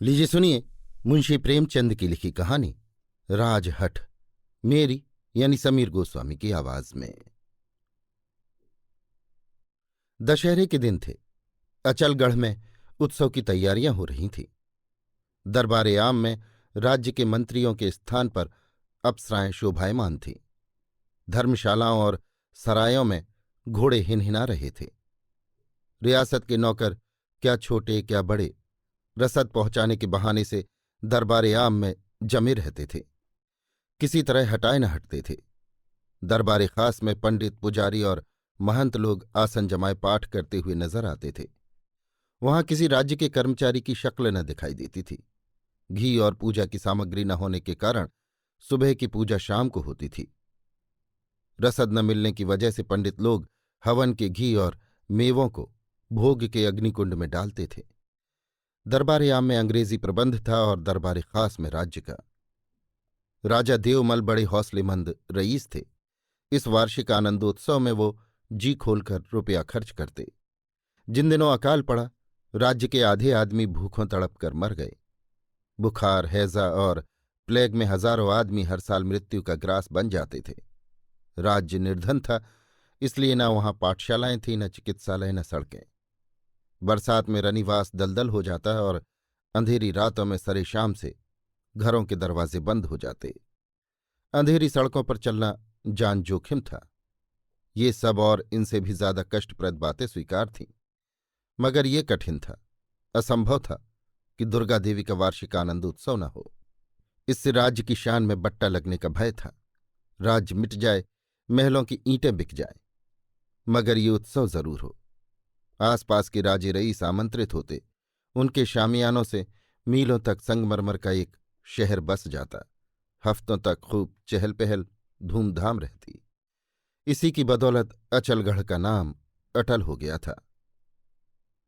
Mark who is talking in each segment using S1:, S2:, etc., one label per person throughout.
S1: लीजिए सुनिए मुंशी प्रेमचंद की लिखी कहानी राजहठ, मेरी यानी समीर गोस्वामी की आवाज में। दशहरे के दिन थे। अचलगढ़ में उत्सव की तैयारियां हो रही थीं। दरबार आम में राज्य के मंत्रियों के स्थान पर अप्सराएं शोभायमान थीं। धर्मशालाओं और सरायों में घोड़े हिनहिना रहे थे। रियासत के नौकर, क्या छोटे क्या बड़े, रसद पहुंचाने के बहाने से दरबार आम में जमे रहते थे। किसी तरह हटाए न हटते थे। दरबार खास में पंडित, पुजारी और महंत लोग आसन जमाए पाठ करते हुए नजर आते थे। वहां किसी राज्य के कर्मचारी की शक्ल न दिखाई देती थी। घी और पूजा की सामग्री न होने के कारण सुबह की पूजा शाम को होती थी। रसद न मिलने की वजह से पंडित लोग हवन के घी और मेवों को भोग के अग्निकुंड में डालते थे। दरबार आम में अंग्रेजी प्रबंध था और दरबार खास में राज्य का। राजा देवमल बड़े हौसलेमंद रईस थे। इस वार्षिक आनंदोत्सव में वो जी खोलकर रुपया खर्च करते। जिन दिनों अकाल पड़ा, राज्य के आधे आदमी भूखों तड़प कर मर गए। बुखार, हैजा और प्लेग में हजारों आदमी हर साल मृत्यु का ग्रास बन जाते थे। राज्य निर्धन था, इसलिए न वहां पाठशालाएं थीं, न चिकित्सालय, न सड़कें। बरसात में रनिवास दलदल हो जाता और अंधेरी रातों में सरेशाम से घरों के दरवाजे बंद हो जाते। अंधेरी सड़कों पर चलना जान जोखिम था। ये सब और इनसे भी ज्यादा कष्टप्रद बातें स्वीकार थीं, मगर ये कठिन था, असंभव था कि दुर्गा देवी का वार्षिक आनंदोत्सव न हो। इससे राज्य की शान में बट्टा लगने का भय था। राज्य मिट जाए, महलों की ईंटें बिक जाएं, मगर ये उत्सव जरूर हो। आसपास के राजे रईस आमंत्रित होते। उनके शामियानों से मीलों तक संगमरमर का एक शहर बस जाता। हफ्तों तक खूब चहल पहल, धूमधाम रहती। इसी की बदौलत अचलगढ़ का नाम अटल हो गया था।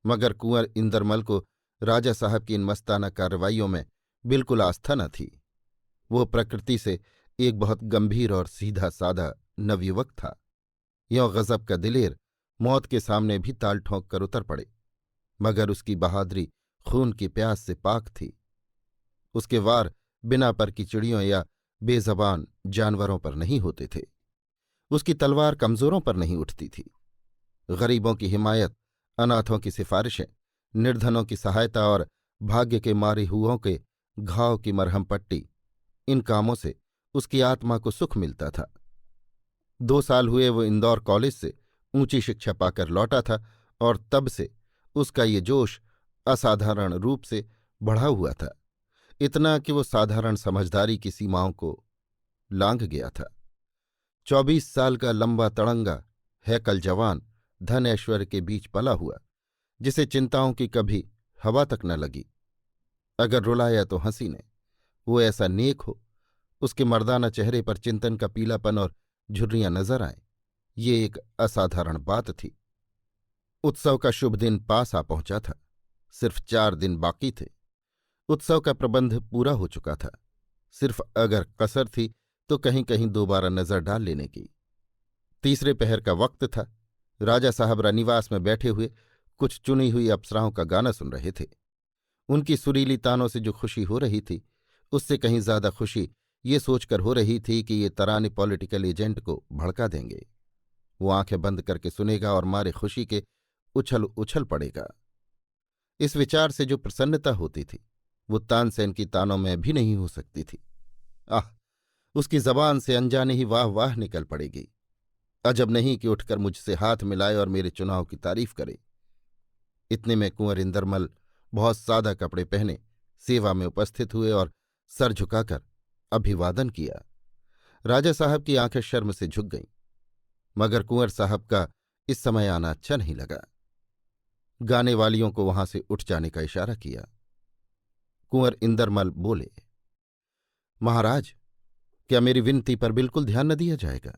S1: मगर कुंवर इंदरमल को राजा साहब की इन मस्ताना कार्रवाइयों में बिल्कुल आस्था न थी। वो प्रकृति से एक बहुत गंभीर और सीधा साधा नवयुवक था। यों गजब का दिलेर मौत के सामने भी ताल ठोंक कर उतर पड़े, मगर उसकी बहादुरी खून की प्यास से पाक थी। उसके वार बिना पर की चिड़ियों या बेजबान जानवरों पर नहीं होते थे। उसकी तलवार कमजोरों पर नहीं उठती थी। गरीबों की हिमायत, अनाथों की सिफारिशें, निर्धनों की सहायता और भाग्य के मारे हुओं के घाव की मरहम पट्टी, इन कामों से उसकी आत्मा को सुख मिलता था। 2 साल हुए वो इंदौर कॉलेज से ऊंची शिक्षा पाकर लौटा था और तब से उसका ये जोश असाधारण रूप से बढ़ा हुआ था, इतना कि वो साधारण समझदारी की सीमाओं को लांघ गया था। 24 साल का लंबा तड़ंगा हैकल जवान धन ऐश्वर्य के बीच पला हुआ, जिसे चिंताओं की कभी हवा तक न लगी। अगर रुलाया तो हंसी ने। वो ऐसा नेक हो, उसके मर्दाना चेहरे पर चिंतन का पीलापन और झुर्रियां नजर आएं, ये एक असाधारण बात थी। उत्सव का शुभ दिन पास आ पहुंचा था। सिर्फ 4 दिन बाकी थे। उत्सव का प्रबंध पूरा हो चुका था। सिर्फ अगर कसर थी तो कहीं कहीं दोबारा नजर डाल लेने की। तीसरे पहर का वक्त था। राजा साहब रनिवास में बैठे हुए कुछ चुनी हुई अप्सराओं का गाना सुन रहे थे। उनकी सुरीली तानों से जो खुशी हो रही थी, उससे कहीं ज्यादा खुशी ये सोचकर हो रही थी कि ये तराने पॉलिटिकल एजेंट को भड़का देंगे। वो आंखें बंद करके सुनेगा और मारे खुशी के उछल उछल पड़ेगा। इस विचार से जो प्रसन्नता होती थी, वो तानसेन की तानों में भी नहीं हो सकती थी। आह, उसकी जबान से अनजाने ही वाह वाह निकल पड़ेगी। अजब नहीं कि उठकर मुझसे हाथ मिलाए और मेरे चुनाव की तारीफ करे। इतने में कुंवर इंदरमल बहुत सादा कपड़े पहने सेवा में उपस्थित हुए और सर झुकाकर अभिवादन किया। राजा साहब की आंखें शर्म से झुक गईं, मगर कुंवर साहब का इस समय आना अच्छा नहीं लगा। गाने वालियों को वहां से उठ जाने का इशारा किया। कुंवर इंदरमल बोले, महाराज, क्या मेरी विनती पर बिल्कुल ध्यान न दिया जाएगा?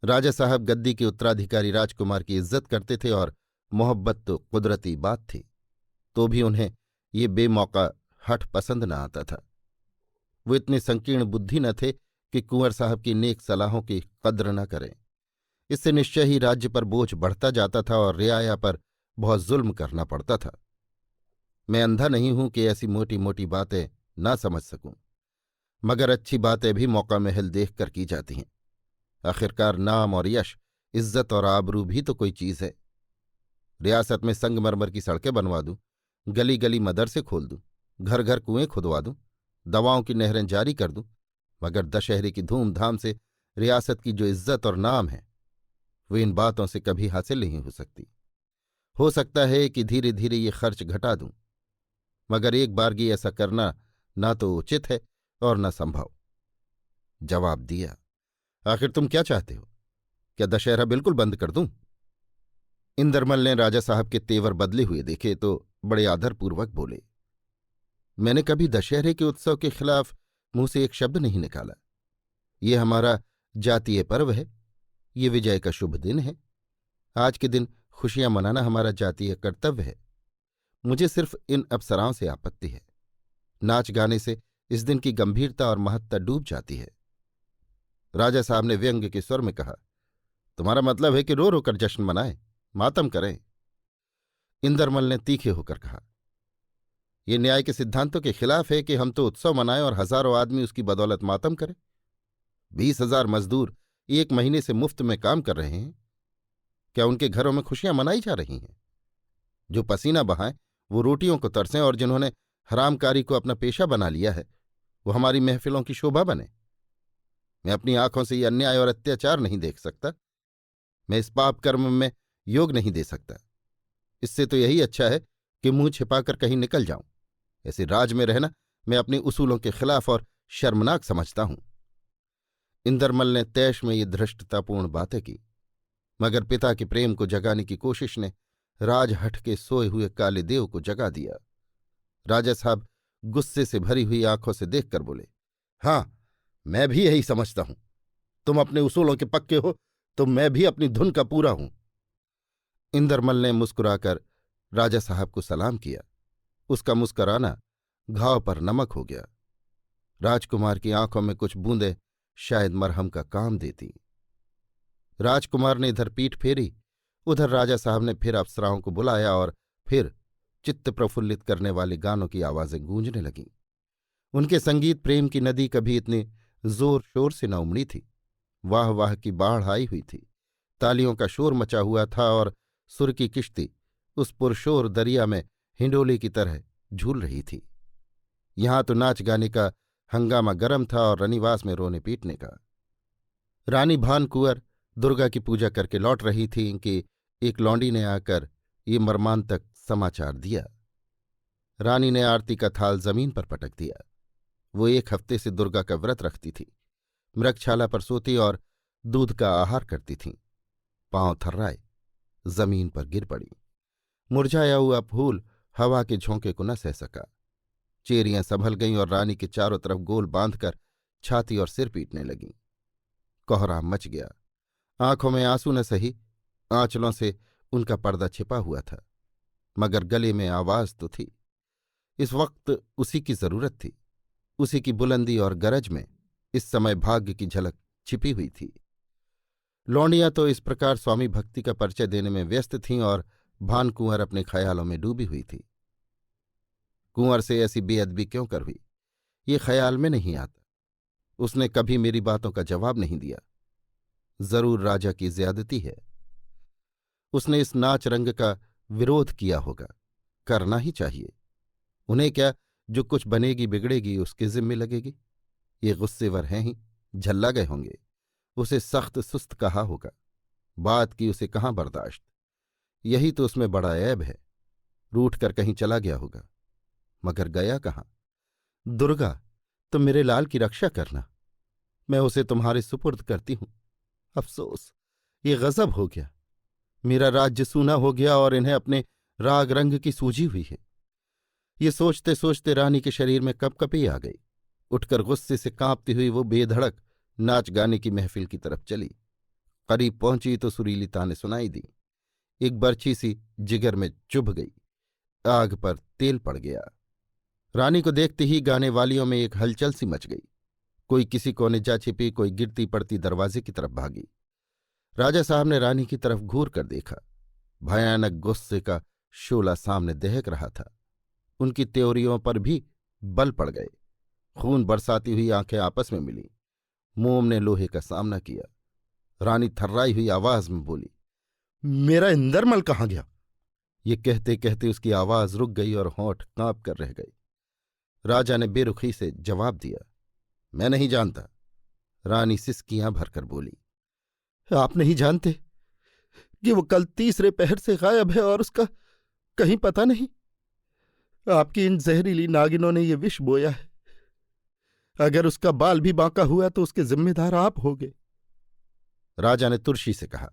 S1: राजा साहब गद्दी के उत्तराधिकारी राजकुमार की इज्जत करते थे और मोहब्बत तो कुदरती बात थी, तो भी उन्हें ये बेमौका हठ पसंद न आता था। वो इतने संकीर्ण बुद्धि न थे कि कुंवर साहब की नेक सलाहों की कद्र न करें। इससे निश्चय ही राज्य पर बोझ बढ़ता जाता था और रियाया पर बहुत जुल्म करना पड़ता था। मैं अंधा नहीं हूं कि ऐसी मोटी मोटी बातें ना समझ सकूं, मगर अच्छी बातें भी मौका महल देखकर की जाती हैं। आखिरकार नाम और यश, इज्जत और आबरू भी तो कोई चीज है। रियासत में संगमरमर की सड़कें बनवा दूं, गली गली मदरसे खोल दूं, घर घर कुएं खुदवा दूं, दवाओं की नहरें जारी कर दूं, मगर दशहरे की धूमधाम से रियासत की जो इज्जत और नाम है, वो इन बातों से कभी हासिल नहीं हो सकती। हो सकता है कि धीरे धीरे ये खर्च घटा दूं, मगर एक बारगी ऐसा करना ना तो उचित है और न संभव। जवाब दिया, आखिर तुम क्या चाहते हो? क्या दशहरा बिल्कुल बंद कर दूं? इंदरमल ने राजा साहब के तेवर बदले हुए देखे तो बड़े आदरपूर्वक बोले, मैंने कभी दशहरे के उत्सव के खिलाफ मुंह से एक शब्द नहीं निकाला। ये हमारा जातीय पर्व है, ये विजय का शुभ दिन है। आज के दिन खुशियां मनाना हमारा जातीय कर्तव्य है। मुझे सिर्फ इन अप्सराओं से आपत्ति है। नाच गाने से इस दिन की गंभीरता और महत्ता डूब जाती है। राजा साहब ने व्यंग्य के स्वर में कहा, तुम्हारा मतलब है कि रो रोकर जश्न मनाएं, मातम करें? इंदरमल ने तीखे होकर कहा, यह न्याय के सिद्धांतों के खिलाफ है कि हम तो उत्सव मनाएं और हजारों आदमी उसकी बदौलत मातम करें। 20,000 मजदूर एक महीने से मुफ्त में काम कर रहे हैं। क्या उनके घरों में खुशियां मनाई जा रही हैं? जो पसीना बहाएं वो रोटियों को तरसें, और जिन्होंने हरामकारी को अपना पेशा बना लिया है वो हमारी महफिलों की शोभा बने। मैं अपनी आंखों से ये अन्याय और अत्याचार नहीं देख सकता। मैं इस पाप कर्म में योग नहीं दे सकता। इससे तो यही अच्छा है कि मुंह छिपाकर कहीं निकल जाऊं। ऐसे राज में रहना मैं अपने उसूलों के खिलाफ और शर्मनाक समझता हूं। इंदरमल ने तैश में ये धृष्टतापूर्ण बातें की, मगर पिता के प्रेम को जगाने की कोशिश ने राजहठ के सोए हुए काले देव को जगा दिया। राजा साहब गुस्से से भरी हुई आंखों से देखकर बोले, हां, मैं भी यही समझता हूं। तुम अपने उसूलों के पक्के हो तो मैं भी अपनी धुन का पूरा हूं। इंदरमल ने मुस्कुराकर राजा साहब को सलाम किया। उसका मुस्कुराना घाव पर नमक हो गया। राजकुमार की आंखों में कुछ बूंदें शायद मरहम का काम देती। राजकुमार ने इधर पीठ फेरी, उधर राजा साहब ने फिर अप्सराओं को बुलाया और फिर चित्त प्रफुल्लित करने वाले गानों की आवाजें गूंजने लगीं। उनके संगीत प्रेम की नदी कभी इतने जोर शोर से न उमड़ी थी। वाह वाह की बाढ़ आई हुई थी। तालियों का शोर मचा हुआ था और सुर की किश्ती उस पुरशोर दरिया में हिंडोले की तरह झूल रही थी। यहां तो नाच गाने का हंगामा गर्म था और रनिवास में रोने पीटने का। रानी भान कुंवर दुर्गा की पूजा करके लौट रही थी कि एक लौंडी ने आकर ये मर्मांतक समाचार दिया। रानी ने आरती का थाल जमीन पर पटक दिया। वो 1 हफ्ते से दुर्गा का व्रत रखती थी। मृगशाला पर सोती और दूध का आहार करती थीं। पांव थर्राए, जमीन पर गिर पड़ी। मुरझाया हुआ फूल हवा के झोंके को न सह सका। चेरियां संभल गईं और रानी के चारों तरफ गोल बांधकर छाती और सिर पीटने लगीं। कोहराम मच गया। आंखों में आंसू न सही, आंचलों से उनका पर्दा छिपा हुआ था, मगर गले में आवाज तो थी। इस वक्त उसी की जरूरत थी। उसी की बुलंदी और गरज में इस समय भाग्य की झलक छिपी हुई थी। लौंडियां तो इस प्रकार स्वामी भक्ति का परिचय देने में व्यस्त थीं और भान कुंवर अपने ख्यालों में डूबी हुई थी। कुंवर से ऐसी बेअदबी क्यों कर हुई, ये ख्याल में नहीं आता। उसने कभी मेरी बातों का जवाब नहीं दिया। जरूर राजा की ज्यादती है। उसने इस नाच रंग का विरोध किया होगा। करना ही चाहिए। उन्हें क्या, जो कुछ बनेगी बिगड़ेगी उसके जिम्मे लगेगी। ये गुस्सेवर हैं ही, झल्ला गए होंगे। उसे सख्त सुस्त कहा होगा। बात की उसे कहाँ बर्दाश्त। यही तो उसमें बड़ा ऐब है। रूठ कर कहीं चला गया होगा, मगर गया कहाँ? दुर्गा, तुम मेरे लाल की रक्षा करना। मैं उसे तुम्हारे सुपुर्द करती हूं। अफसोस, ये गजब हो गया। मेरा राज्य सूना हो गया और इन्हें अपने राग रंग की सूझी हुई है। ये सोचते सोचते रानी के शरीर में कपकपी आ गई। उठकर गुस्से से कांपती हुई वो बेधड़क नाच गाने की महफिल की तरफ चली। करीब पहुंची तो सुरीली ताने सुनाई दी। एक बर्छी सी जिगर में चुभ गई। आग पर तेल पड़ गया। रानी को देखते ही गाने वालियों में एक हलचल सी मच गई। कोई किसी कोने जा छिपी, कोई गिरती पड़ती दरवाजे की तरफ भागी। राजा साहब ने रानी की तरफ घूर कर देखा। भयानक गुस्से का शोला सामने दहक रहा था। उनकी त्योरियों पर भी बल पड़ गए। खून बरसाती हुई आंखें आपस में मिलीं। मोम ने लोहे का सामना किया। रानी थर्राई हुई आवाज में बोली, मेरा इंदरमल कहाँ गया? ये कहते कहते उसकी आवाज रुक गई और होंठ कांप कर रह गए। राजा ने बेरुखी से जवाब दिया, मैं नहीं जानता। रानी सिसकियां भरकर बोली, आप नहीं जानते कि वो कल तीसरे पहर से गायब है और उसका कहीं पता नहीं? आपकी इन जहरीली नागिनों ने ये विष बोया है। अगर उसका बाल भी बांका हुआ तो उसके जिम्मेदार आप होगे। राजा ने तुरशी से कहा,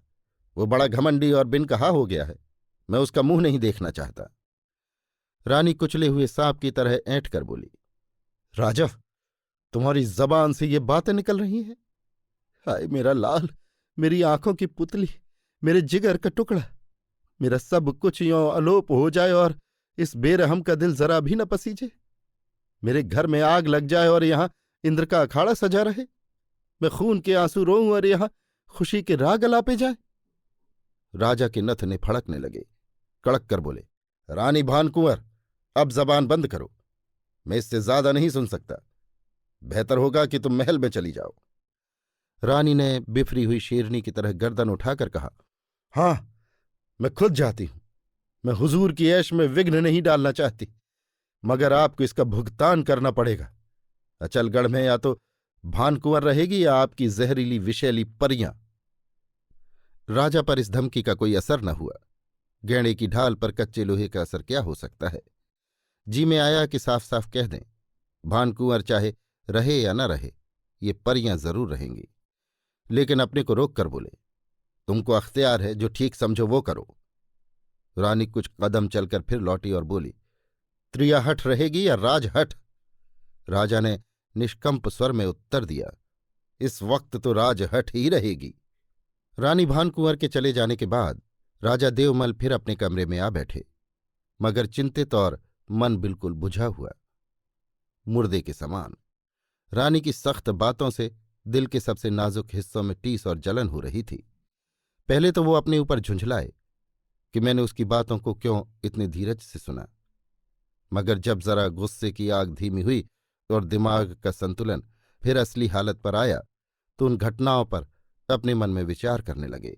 S1: वो बड़ा घमंडी और बिन कहा हो गया है, मैं उसका मुंह नहीं देखना चाहता। रानी कुचले हुए सांप की तरह ऐंठ कर बोली, राजा, तुम्हारी जबान से ये बातें निकल रही हैं? हाय मेरा लाल, मेरी आंखों की पुतली, मेरे जिगर का टुकड़ा, मेरा सब कुछ यों अलोप हो जाए और इस बेरहम का दिल जरा भी न पसीजे। मेरे घर में आग लग जाए और यहां इंद्र का अखाड़ा सजा रहे। मैं खून के आंसू रोऊं और यहां खुशी के राग अलापे जाए। राजा के नथने फड़कने लगे। कड़क कर बोले, रानी भानकुंवर, अब जबान बंद करो। मैं इससे ज्यादा नहीं सुन सकता। बेहतर होगा कि तुम महल में चली जाओ। रानी ने बिफरी हुई शेरनी की तरह गर्दन उठाकर कहा, हां, मैं खुद जाती हूं। मैं हुजूर की ऐश में विघ्न नहीं डालना चाहती, मगर आपको इसका भुगतान करना पड़ेगा। अचलगढ़ में या तो भानकुंवर रहेगी या आपकी जहरीली विषैली परियां। राजा पर इस धमकी का कोई असर न हुआ। गैंडे की ढाल पर कच्चे लोहे का असर क्या हो सकता है? जी में आया कि साफ साफ कह दें, भानकुंवर चाहे रहे या न रहे, ये परियां जरूर रहेंगी। लेकिन अपने को रोक कर बोले, तुमको अख्तियार है, जो ठीक समझो वो करो। रानी कुछ कदम चलकर फिर लौटी और बोली, त्रियाहट रहेगी या राजहट? राजा ने निष्कंप स्वर में उत्तर दिया, इस वक्त तो राजहट ही रहेगी। रानी भानकुंवर के चले जाने के बाद राजा देवमल फिर अपने कमरे में आ बैठे, मगर चिंतित और मन बिल्कुल बुझा हुआ, मुर्दे के समान। रानी की सख्त बातों से दिल के सबसे नाजुक हिस्सों में टीस और जलन हो रही थी। पहले तो वो अपने ऊपर झुंझलाए कि मैंने उसकी बातों को क्यों इतने धीरज से सुना, मगर जब जरा गुस्से की आग धीमी हुई और दिमाग का संतुलन फिर असली हालत पर आया तो उन घटनाओं पर अपने मन में विचार करने लगे।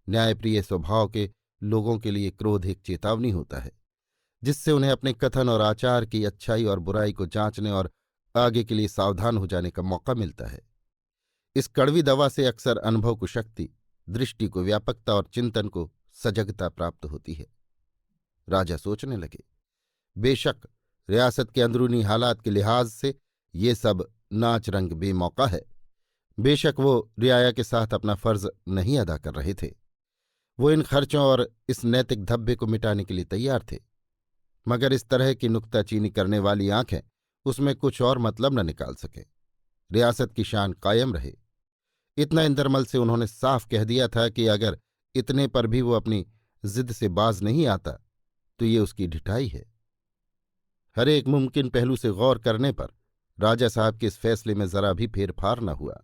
S1: न्यायप्रिय स्वभाव के लोगों के लिए क्रोध एक चेतावनी होता है, जिससे उन्हें अपने कथन और आचार की अच्छाई और बुराई को जांचने और आगे के लिए सावधान हो जाने का मौका मिलता है। इस कड़वी दवा से अक्सर अनुभव को शक्ति, दृष्टि को व्यापकता और चिंतन को सजगता प्राप्त होती है। राजा सोचने लगे, बेशक रियासत के अंदरूनी हालात के लिहाज से ये सब नाच रंग बेमौका है। बेशक वो रियाया के साथ अपना फर्ज नहीं अदा कर रहे थे। वो इन खर्चों और इस नैतिक धब्बे को मिटाने के लिए तैयार थे, मगर इस तरह की नुक्ताचीनी करने वाली आंखें उसमें कुछ और मतलब न निकाल सके। रियासत की शान कायम रहे, इतना इंदरमल से उन्होंने साफ कह दिया था कि अगर इतने पर भी वो अपनी जिद से बाज नहीं आता तो ये उसकी ढिठाई है। हर एक मुमकिन पहलू से गौर करने पर राजा साहब के इस फैसले में जरा भी फेरफार न हुआ।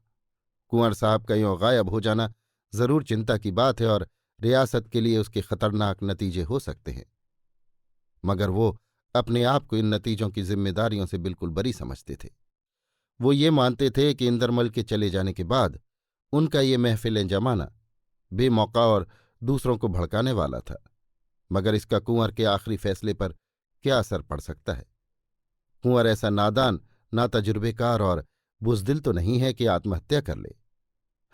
S1: कुंवर साहब का यों गायब हो जाना जरूर चिंता की बात है और रियासत के लिए उसके खतरनाक नतीजे हो सकते हैं, मगर वो अपने आप को इन नतीजों की जिम्मेदारियों से बिल्कुल बरी समझते थे। वो ये मानते थे कि इंदरमल के चले जाने के बाद उनका ये महफिलें जमाना बेमौका और दूसरों को भड़काने वाला था, मगर इसका कुंवर के आखिरी फैसले पर क्या असर पड़ सकता है? कुंवर ऐसा नादान, ना तजुर्बेकार और बुजदिल तो नहीं है कि आत्महत्या कर ले।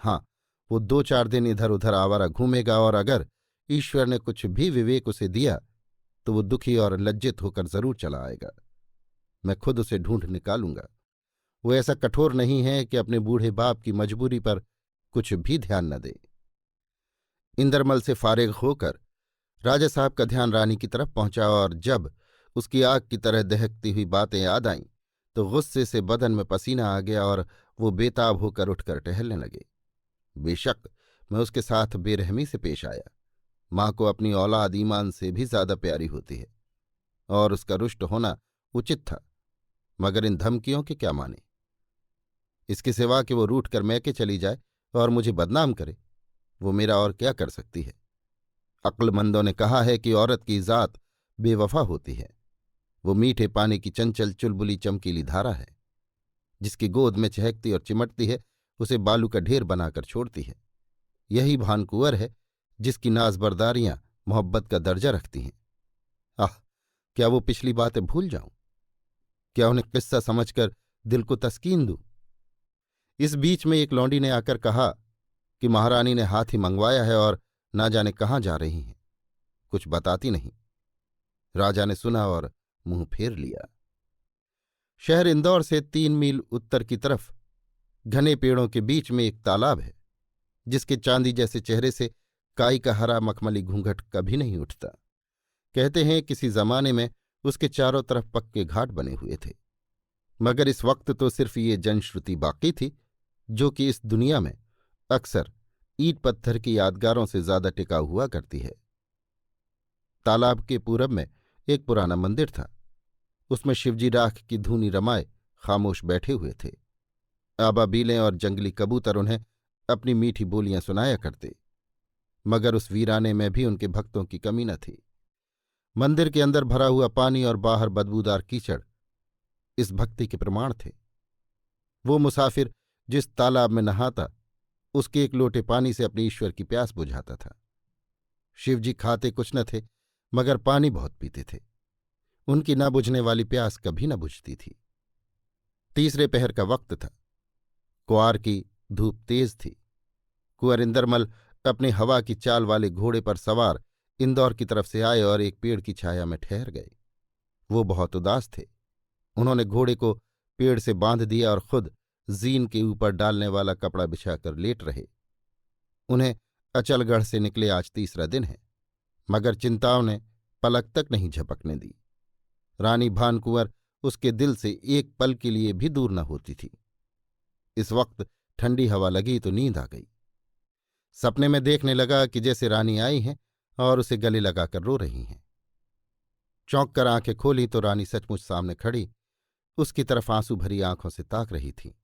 S1: हाँ, वो 2-4 दिन इधर उधर आवारा घूमेगा और अगर ईश्वर ने कुछ भी विवेक उसे दिया तो वो दुखी और लज्जित होकर जरूर चला आएगा। मैं खुद उसे ढूंढ निकालूंगा। वो ऐसा कठोर नहीं है कि अपने बूढ़े बाप की मजबूरी पर कुछ भी ध्यान न दे। इंदरमल से फारिग होकर राजा साहब का ध्यान रानी की तरफ पहुंचा और जब उसकी आग की तरह दहकती हुई बातें याद आईं तो गुस्से से बदन में पसीना आ गया और वो बेताब होकर उठकर टहलने लगे। बेशक मैं उसके साथ बेरहमी से पेश आया। माँ को अपनी औलाद ईमान से भी ज्यादा प्यारी होती है और उसका रुष्ट होना उचित था, मगर इन धमकियों के क्या माने? इसके सिवा कि वो रूठ कर मैके चली जाए और मुझे बदनाम करे, वो मेरा और क्या कर सकती है? अक्लमंदों ने कहा है कि औरत की जात बेवफा होती है। वो मीठे पानी की चंचल चुलबुली चमकीली धारा है, जिसकी गोद में चहकती और चिमटती है, उसे बालू का ढेर बनाकर छोड़ती है। यही भानकुंवर है जिसकी नाजबरदारियां मोहब्बत का दर्जा रखती हैं। आह, क्या वो पिछली बातें भूल जाऊं? क्या उन्हें किस्सा समझकर दिल को तस्कीन दूं? इस बीच में एक लौंडी ने आकर कहा कि महारानी ने हाथी मंगवाया है और ना जाने कहाँ जा रही हैं, कुछ बताती नहीं। राजा ने सुना और मुंह फेर लिया। शहर इंदौर से 3 मील उत्तर की तरफ घने पेड़ों के बीच में एक तालाब है, जिसके चांदी जैसे चेहरे से काई का हरा मखमली घूंघट कभी नहीं उठता। कहते हैं किसी जमाने में उसके चारों तरफ पक्के घाट बने हुए थे, मगर इस वक्त तो सिर्फ ये जनश्रुति बाकी थी, जो कि इस दुनिया में अक्सर ईंट पत्थर की यादगारों से ज्यादा टिकाऊ हुआ करती है। तालाब के पूरब में एक पुराना मंदिर था। उसमें शिवजी राख की धूनी रमाए खामोश बैठे हुए थे। आबाबीलें और जंगली कबूतर उन्हें अपनी मीठी बोलियां सुनाया करते, मगर उस वीराने में भी उनके भक्तों की कमी न थी। मंदिर के अंदर भरा हुआ पानी और बाहर बदबूदार कीचड़ इस भक्ति के प्रमाण थे। वो मुसाफिर जिस तालाब में नहाता, उसके एक लोटे पानी से अपने ईश्वर की प्यास बुझाता था। शिवजी खाते कुछ न थे, मगर पानी बहुत पीते थे। उनकी न बुझने वाली प्यास कभी न बुझती थी। तीसरे पहर का वक्त था। कुआर की धूप तेज थी। कुंवर इंदरमल अपने हवा की चाल वाले घोड़े पर सवार इंदौर की तरफ से आए और एक पेड़ की छाया में ठहर गए। वो बहुत उदास थे। उन्होंने घोड़े को पेड़ से बांध दिया और खुद जीन के ऊपर डालने वाला कपड़ा बिछाकर लेट रहे। उन्हें अचलगढ़ से निकले आज तीसरा दिन है, मगर चिंताओं ने पलक तक नहीं झपकने दी। रानी भानकुंवर उसके दिल से एक पल के लिए भी दूर न होती थी। इस वक्त ठंडी हवा लगी तो नींद आ गई। सपने में देखने लगा कि जैसे रानी आई हैं और उसे गले लगाकर रो रही हैं। चौंक कर आंखें खोली तो रानी सचमुच सामने खड़ी उसकी तरफ आंसू भरी आंखों से ताक रही थी।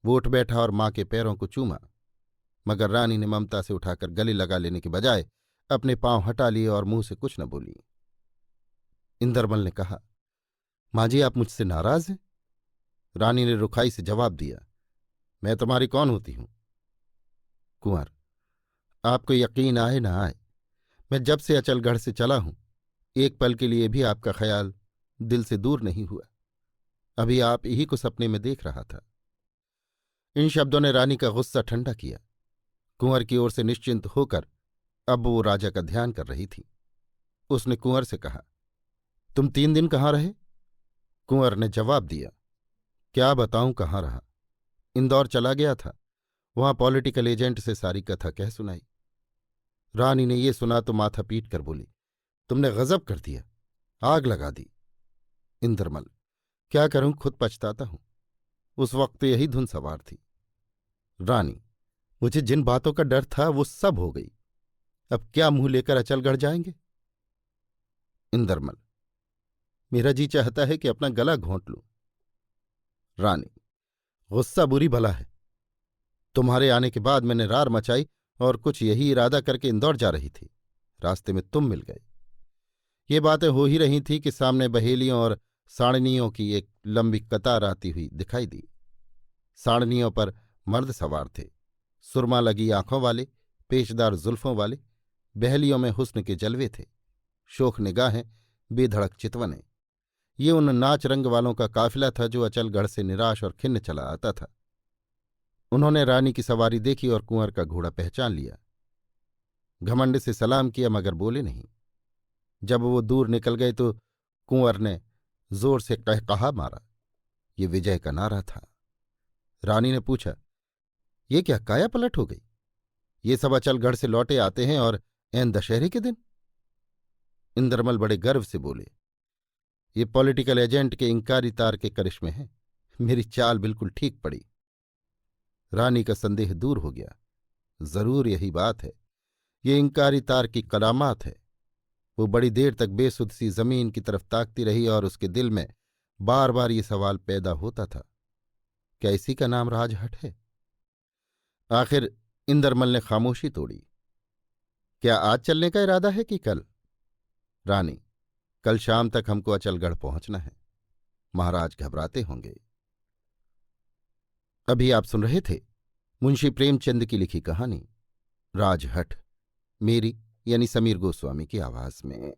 S1: वो उठ बैठा और मां के पैरों को चूमा, मगर रानी ने ममता से उठाकर गले लगा लेने के बजाय अपने पांव हटा लिए और मुंह से कुछ न बोली। इंदरमल ने कहा, मां जी, आप मुझसे नाराज हैं? रानी ने रुखाई से जवाब दिया, मैं तुम्हारी कौन होती हूं? कुंवर, आपको यकीन आए ना आए, मैं जब से अचलगढ़ से चला हूं, एक पल के लिए भी आपका ख्याल दिल से दूर नहीं हुआ। अभी आप ही को सपने में देख रहा था। इन शब्दों ने रानी का गुस्सा ठंडा किया। कुंवर की ओर से निश्चिंत होकर अब वो राजा का ध्यान कर रही थी। उसने कुंवर से कहा, तुम 3 दिन कहाँ रहे? कुंवर ने जवाब दिया, क्या बताऊं कहाँ रहा। इंदौर चला गया था, वहां पॉलिटिकल एजेंट से सारी कथा कह सुनाई। रानी ने ये सुना तो माथा पीट कर बोली, तुमने गजब कर दिया, आग लगा दी। इंदरमल, क्या करूं, खुद पछताता हूं। उस वक्त यही धुन सवार थी। रानी, मुझे जिन बातों का डर था वो सब हो गई। अब क्या मुंह लेकर अचलगढ़ जाएंगे? इंदरमल, मेरा जी चाहता है कि अपना गला घोंट लूं। रानी, गुस्सा बुरी भला है। तुम्हारे आने के बाद मैंने रार मचाई और कुछ यही इरादा करके इंदौर जा रही थी। रास्ते में तुम मिल गए। ये बातें हो ही रही थी कि सामने बहेलियों और साड़नियों की एक लंबी कतार आती हुई दिखाई दी। साड़नियों पर मर्द सवार थे, सुरमा लगी आंखों वाले, पेचदार जुल्फों वाले। बहेलियों में हुस्न के जलवे थे, शोख निगाहें, बेधड़क चितवने। ये उन नाच रंग वालों का काफिला था जो अचलगढ़ से निराश और खिन्न चला आता था। उन्होंने रानी की सवारी देखी और कुंवर का घोड़ा पहचान लिया। घमंड से सलाम किया, मगर बोले नहीं। जब वो दूर निकल गए तो कुंवर ने जोर से कहकहा मारा। ये विजय का नारा था। रानी ने पूछा, ये क्या काया पलट हो गई? ये सब अचलगढ़ से लौटे आते हैं और ऐन दशहरे के दिन? इंदरमल बड़े गर्व से बोले, ये पॉलिटिकल एजेंट के इंकारी तार के करिश्मे हैं। मेरी चाल बिल्कुल ठीक पड़ी। रानी का संदेह दूर हो गया। जरूर यही बात है, ये इंकारी तार की करामात है। वो बड़ी देर तक बेसुध सी जमीन की तरफ ताकती रही और उसके दिल में बार बार ये सवाल पैदा होता था, क्या इसी का नाम राजहट है? आखिर इंदरमल ने खामोशी तोड़ी, क्या आज चलने का इरादा है कि कल? रानी, कल शाम तक हमको अचलगढ़ पहुंचना है। महाराज घबराते होंगे। अभी आप सुन रहे थे मुंशी प्रेमचंद की लिखी कहानी राजहठ, मेरी यानी समीर गोस्वामी की आवाज में।